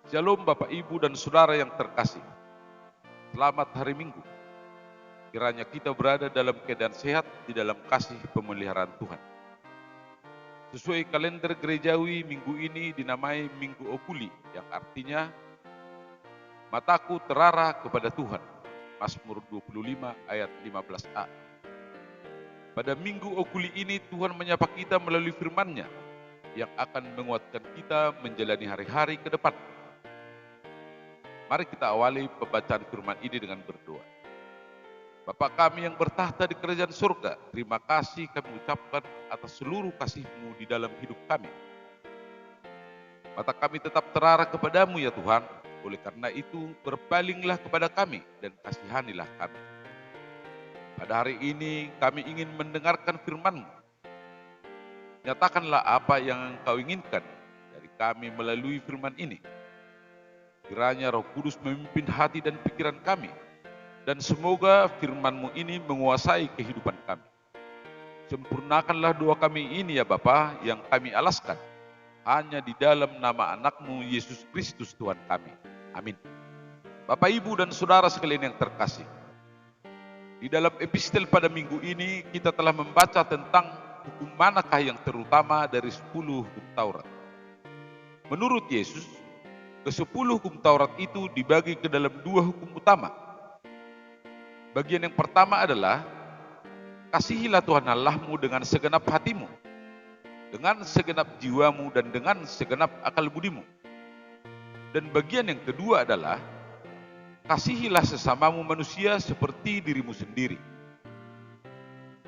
Shalom Bapak Ibu dan Saudara yang terkasih. Selamat hari Minggu. Kiranya kita berada dalam keadaan sehat di dalam kasih pemeliharaan Tuhan. Sesuai kalender gerejawi, minggu ini dinamai Minggu Okuli, yang artinya mataku terarah kepada Tuhan. Mazmur 25 ayat 15a. Pada Minggu Okuli ini Tuhan menyapa kita melalui firman-Nya yang akan menguatkan kita menjalani hari-hari ke depan. Mari kita awali pembacaan firman ini dengan berdoa. Bapa kami yang bertahta di kerajaan surga, terima kasih kami ucapkan atas seluruh kasih-Mu di dalam hidup kami. Mata kami tetap terarah kepadamu ya Tuhan, oleh karena itu berpalinglah kepada kami dan kasihanilah kami. Pada hari ini kami ingin mendengarkan firman-Mu. Nyatakanlah apa yang Engkau inginkan dari kami melalui firman ini. Kiranya Roh Kudus memimpin hati dan pikiran kami, dan semoga firman-Mu ini menguasai kehidupan kami. Sempurnakanlah doa kami ini ya Bapa, yang kami alaskan hanya di dalam nama anak-Mu Yesus Kristus Tuhan kami. Amin. Bapak, Ibu, dan Saudara sekalian yang terkasih, di dalam epistel pada minggu ini kita telah membaca tentang hukum manakah yang terutama dari 10 hukum Taurat. Menurut Yesus, ke-10 hukum Taurat itu dibagi ke dalam 2 hukum utama. Bagian yang pertama adalah kasihilah Tuhan Allah-Mu dengan segenap hatimu, dengan segenap jiwamu, dan dengan segenap akal budimu. Dan bagian yang kedua adalah kasihilah sesamamu manusia seperti dirimu sendiri.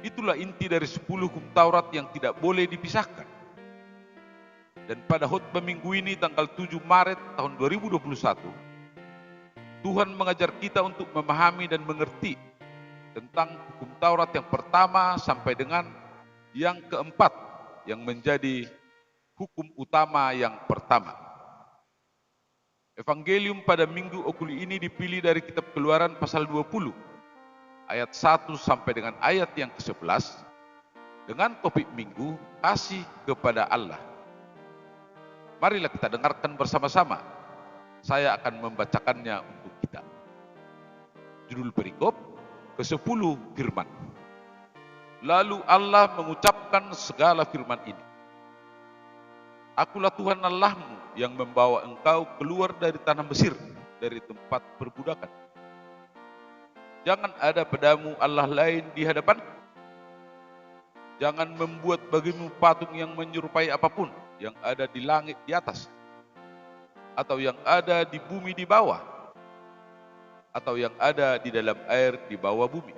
Itulah inti dari 10 hukum Taurat yang tidak boleh dipisahkan. Dan pada khotbah minggu ini tanggal 7 Maret tahun 2021, Tuhan mengajar kita untuk memahami dan mengerti tentang hukum Taurat yang pertama sampai dengan yang keempat, yang menjadi hukum utama yang pertama. Evangelium pada Minggu Okuli ini dipilih dari kitab Keluaran pasal 20, ayat 1 sampai dengan ayat yang ke-11, dengan topik minggu, kasih kepada Allah. Marilah kita dengarkan bersama-sama. Saya akan membacakannya untuk kita. Judul perikop, ke-10 firman. Lalu Allah mengucapkan segala firman ini. Akulah Tuhan Allah-Mu yang membawa engkau keluar dari tanah Mesir, dari tempat perbudakan. Jangan ada padamu Allah lain di hadapanku. Jangan membuat bagimu patung yang menyerupai apapun yang ada di langit di atas, atau yang ada di bumi di bawah, atau yang ada di dalam air di bawah bumi.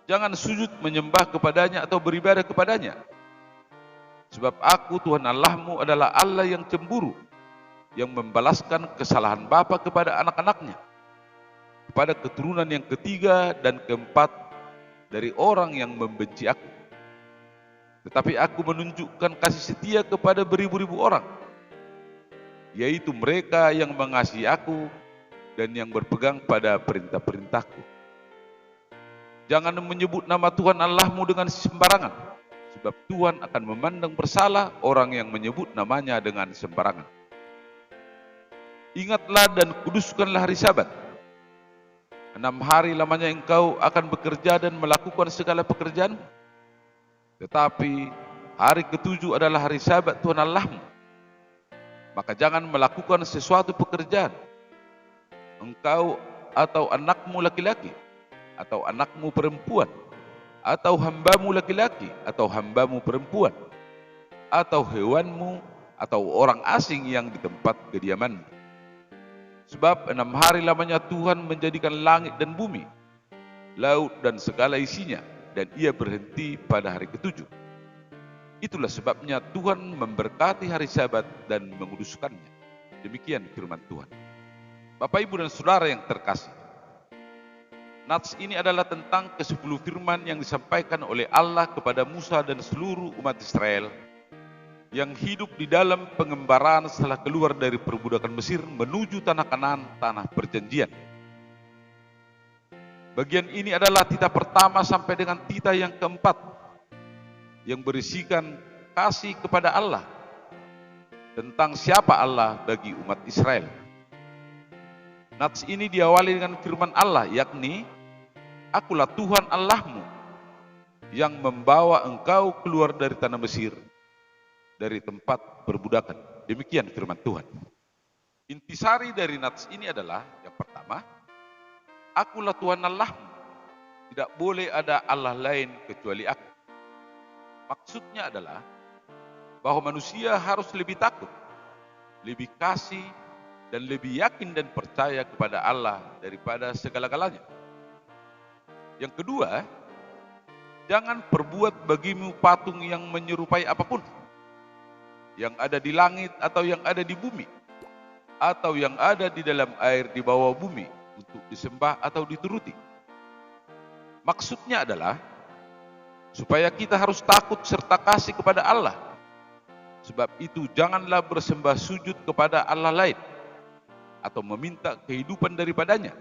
Jangan sujud menyembah kepadanya atau beribadah kepadanya. Sebab aku Tuhan Allah-Mu adalah Allah yang cemburu, yang membalaskan kesalahan bapa kepada anak-anaknya, kepada keturunan yang ketiga dan keempat dari orang yang membenci aku. Tetapi aku menunjukkan kasih setia kepada beribu-ribu orang, yaitu mereka yang mengasihi aku dan yang berpegang pada perintah-perintahku. Jangan menyebut nama Tuhan Allah-Mu dengan sembarangan, sebab Tuhan akan memandang bersalah orang yang menyebut namanya dengan sembarangan. Ingatlah dan kuduskanlah hari Sabat. 6 hari lamanya engkau akan bekerja dan melakukan segala pekerjaan. Tetapi hari ke-7 adalah hari Sabat Tuhan Allah-Mu. Maka jangan melakukan sesuatu pekerjaan, engkau atau anakmu laki-laki, atau anakmu perempuan, atau hambamu laki-laki, atau hambamu perempuan, atau hewanmu, atau orang asing yang di tempat kediamanmu. Sebab 6 hari lamanya Tuhan menjadikan langit dan bumi, laut dan segala isinya, dan ia berhenti pada hari ke-7. Itulah sebabnya Tuhan memberkati hari Sabat dan menguduskannya. Demikian firman Tuhan. Bapak, Ibu, dan Saudara yang terkasih, nats ini adalah tentang ke-10 firman yang disampaikan oleh Allah kepada Musa dan seluruh umat Israel yang hidup di dalam pengembaraan setelah keluar dari perbudakan Mesir menuju tanah Kanaan, tanah perjanjian. Bagian ini adalah titah pertama sampai dengan titah yang keempat, yang berisikan kasih kepada Allah. tentang siapa Allah bagi umat Israel. Nats ini diawali dengan firman Allah, yakni, "Akulah Tuhan Allahmu yang membawa engkau keluar dari tanah Mesir, dari tempat perbudakan." Demikian firman Tuhan. Intisari dari nats ini adalah, yang pertama, "Akulah Tuhan Allahmu, tidak boleh ada Allah lain kecuali aku." Maksudnya adalah bahwa manusia harus lebih takut, lebih kasih, dan lebih yakin dan percaya kepada Allah daripada segala-galanya. Yang kedua, jangan perbuat bagimu patung yang menyerupai apapun, yang ada di langit atau yang ada di bumi, atau yang ada di dalam air di bawah bumi, untuk disembah atau dituruti. Maksudnya adalah supaya kita harus takut serta kasih kepada Allah. Sebab itu janganlah bersembah sujud kepada Allah lain atau meminta kehidupan daripadanya.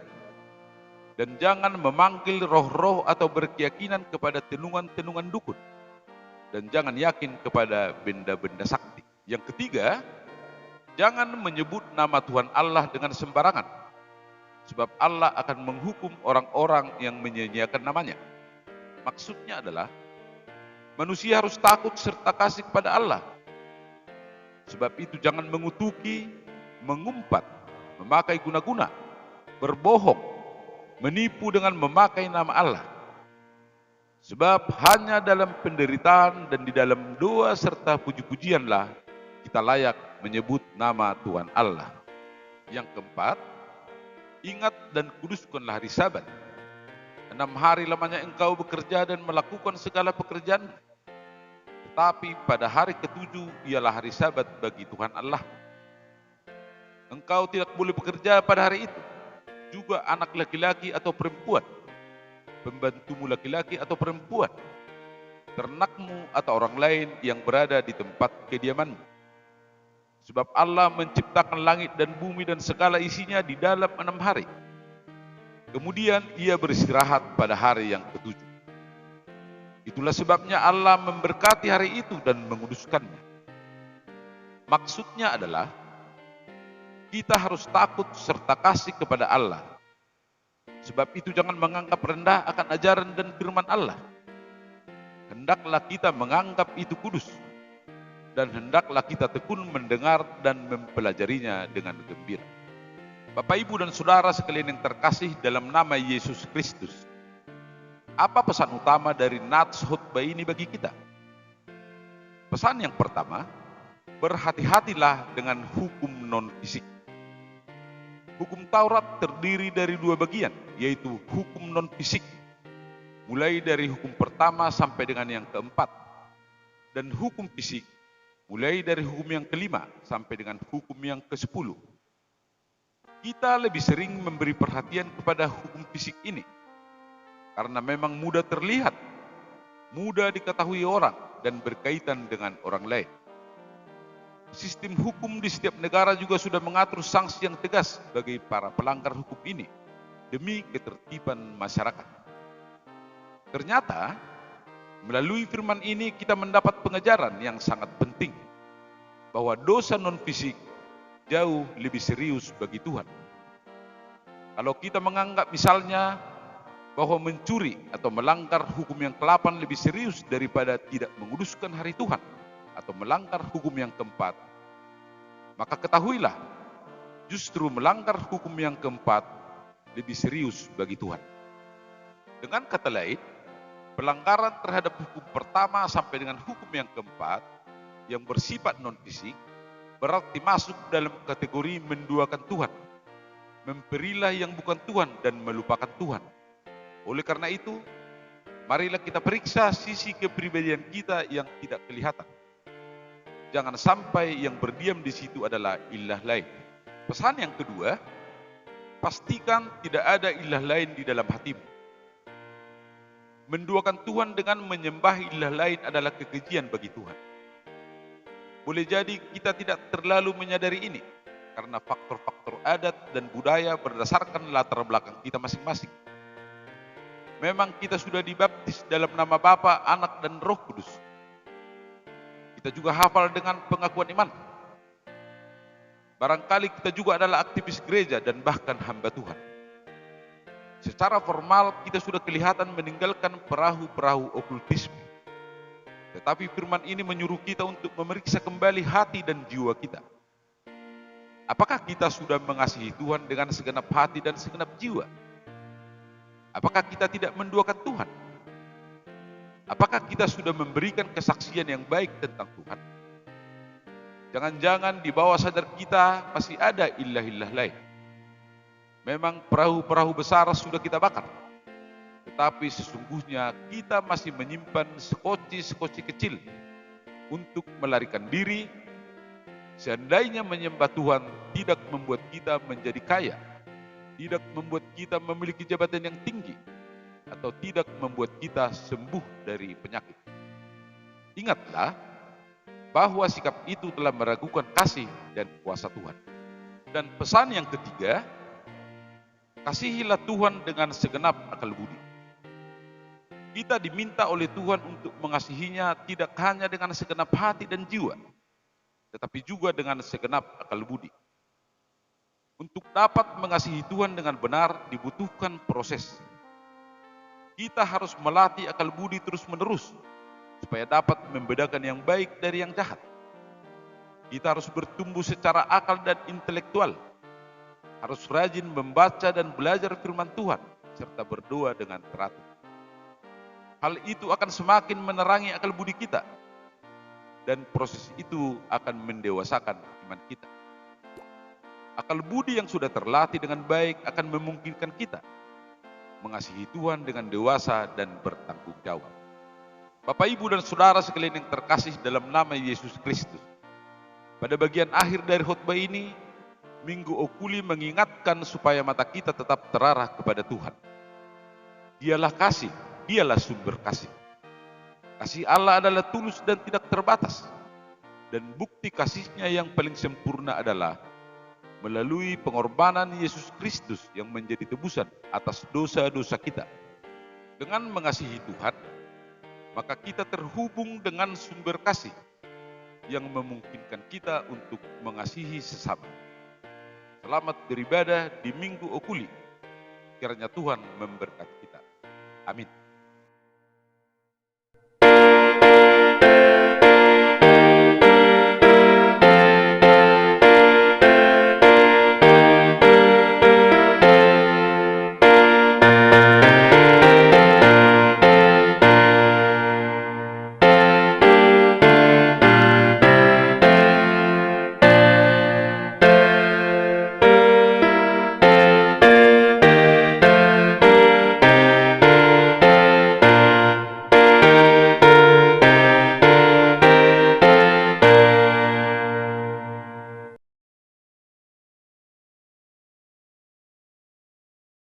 Dan jangan memanggil roh-roh atau berkeyakinan kepada tenungan-tenungan dukun. Dan jangan yakin kepada benda-benda sakti. Yang ketiga, jangan menyebut nama Tuhan Allah dengan sembarangan. Sebab Allah akan menghukum orang-orang yang menyia-nyiakan namanya. Maksudnya adalah manusia harus takut serta kasih kepada Allah. Sebab itu jangan mengutuki, mengumpat, memakai guna-guna, berbohong, menipu dengan memakai nama Allah. Sebab hanya dalam penderitaan dan di dalam doa serta puji-pujianlah kita layak menyebut nama Tuhan Allah. Yang keempat, ingat dan kuduskanlah hari Sabat. 6 hari lamanya engkau bekerja dan melakukan segala pekerjaan. Tetapi pada hari ketujuh ialah hari Sabat bagi Tuhan Allah. Engkau tidak boleh bekerja pada hari itu, juga anak laki-laki atau perempuan, pembantumu laki-laki atau perempuan, ternakmu atau orang lain yang berada di tempat kediamanmu. Sebab Allah menciptakan langit dan bumi dan segala isinya di dalam 6 hari. Kemudian ia beristirahat pada hari yang ketujuh. Itulah sebabnya Allah memberkati hari itu dan menguduskannya. Maksudnya adalah kita harus takut serta kasih kepada Allah. Sebab itu jangan menganggap rendah akan ajaran dan firman Allah. Hendaklah kita menganggap itu kudus. Dan hendaklah kita tekun mendengar dan mempelajarinya dengan gembira. Bapak, Ibu, dan Saudara sekalian yang terkasih dalam nama Yesus Kristus. Apa pesan utama dari nats khutbah ini bagi kita? Pesan yang pertama, berhati-hatilah dengan hukum non-fisik. Hukum Taurat terdiri dari 2 bagian, yaitu hukum non-fisik, mulai dari hukum pertama sampai dengan yang keempat, dan hukum fisik, mulai dari hukum yang kelima sampai dengan hukum yang ke-10. Kita lebih sering memberi perhatian kepada hukum fisik ini, karena memang mudah terlihat, mudah diketahui orang, dan berkaitan dengan orang lain. Sistem hukum di setiap negara juga sudah mengatur sanksi yang tegas bagi para pelanggar hukum ini demi ketertiban masyarakat. Ternyata, melalui firman ini kita mendapat pengajaran yang sangat penting bahwa dosa non-fisik jauh lebih serius bagi Tuhan. Kalau kita menganggap misalnya bahwa mencuri atau melanggar hukum yang ke-8 lebih serius daripada tidak menguduskan hari Tuhan atau melanggar hukum yang keempat, maka ketahuilah justru melanggar hukum yang keempat lebih serius bagi Tuhan. Dengan kata lain, pelanggaran terhadap hukum pertama sampai dengan hukum yang keempat yang bersifat non-fisik berarti masuk dalam kategori menduakan Tuhan, memperilah yang bukan Tuhan dan melupakan Tuhan. Oleh karena itu, marilah kita periksa sisi kepribadian kita yang tidak kelihatan. Jangan sampai yang berdiam di situ adalah ilah lain. Pesan yang kedua, pastikan tidak ada ilah lain di dalam hatimu. Menduakan Tuhan dengan menyembah ilah lain adalah kekejian bagi Tuhan. Boleh jadi kita tidak terlalu menyadari ini, karena faktor-faktor adat dan budaya berdasarkan latar belakang kita masing-masing. Memang kita sudah dibaptis dalam nama Bapa, Anak, dan Roh Kudus. Kita juga hafal dengan pengakuan iman. Barangkali kita juga adalah aktivis gereja dan bahkan hamba Tuhan. Secara formal kita sudah kelihatan meninggalkan perahu-perahu okultisme. Tetapi firman ini menyuruh kita untuk memeriksa kembali hati dan jiwa kita. Apakah kita sudah mengasihi Tuhan dengan segenap hati dan segenap jiwa? Apakah kita tidak menduakan Tuhan? Apakah kita sudah memberikan kesaksian yang baik tentang Tuhan? Jangan-jangan di bawah sadar kita masih ada ilah-ilah lain. Memang perahu-perahu besar sudah kita bakar, tetapi sesungguhnya kita masih menyimpan sekoci-sekoci kecil untuk melarikan diri. Seandainya menyembah Tuhan tidak membuat kita menjadi kaya, tidak membuat kita memiliki jabatan yang tinggi, atau tidak membuat kita sembuh dari penyakit. Ingatlah bahwa sikap itu telah meragukan kasih dan kuasa Tuhan. Dan pesan yang ketiga, kasihilah Tuhan dengan segenap akal budi. Kita diminta oleh Tuhan untuk mengasihinya tidak hanya dengan segenap hati dan jiwa, tetapi juga dengan segenap akal budi. Untuk dapat mengasihi Tuhan dengan benar dibutuhkan proses. Kita harus melatih akal budi terus-menerus supaya dapat membedakan yang baik dari yang jahat. Kita harus bertumbuh secara akal dan intelektual. Harus rajin membaca dan belajar firman Tuhan serta berdoa dengan teratur. Hal itu akan semakin menerangi akal budi kita, dan proses itu akan mendewasakan iman kita. Akal budi yang sudah terlatih dengan baik akan memungkinkan kita mengasihi Tuhan dengan dewasa dan bertanggung jawab. Bapak, Ibu, dan Saudara sekalian yang terkasih dalam nama Yesus Kristus, pada bagian akhir dari khotbah ini, Minggu Okuli mengingatkan supaya mata kita tetap terarah kepada Tuhan. Dialah kasih, dialah sumber kasih. Kasih Allah adalah tulus dan tidak terbatas. Dan bukti kasihnya yang paling sempurna adalah melalui pengorbanan Yesus Kristus yang menjadi tebusan atas dosa-dosa kita. Dengan mengasihi Tuhan, maka kita terhubung dengan sumber kasih yang memungkinkan kita untuk mengasihi sesama. Selamat beribadah di Minggu Okuli. Kiranya Tuhan memberkati kita. Amin.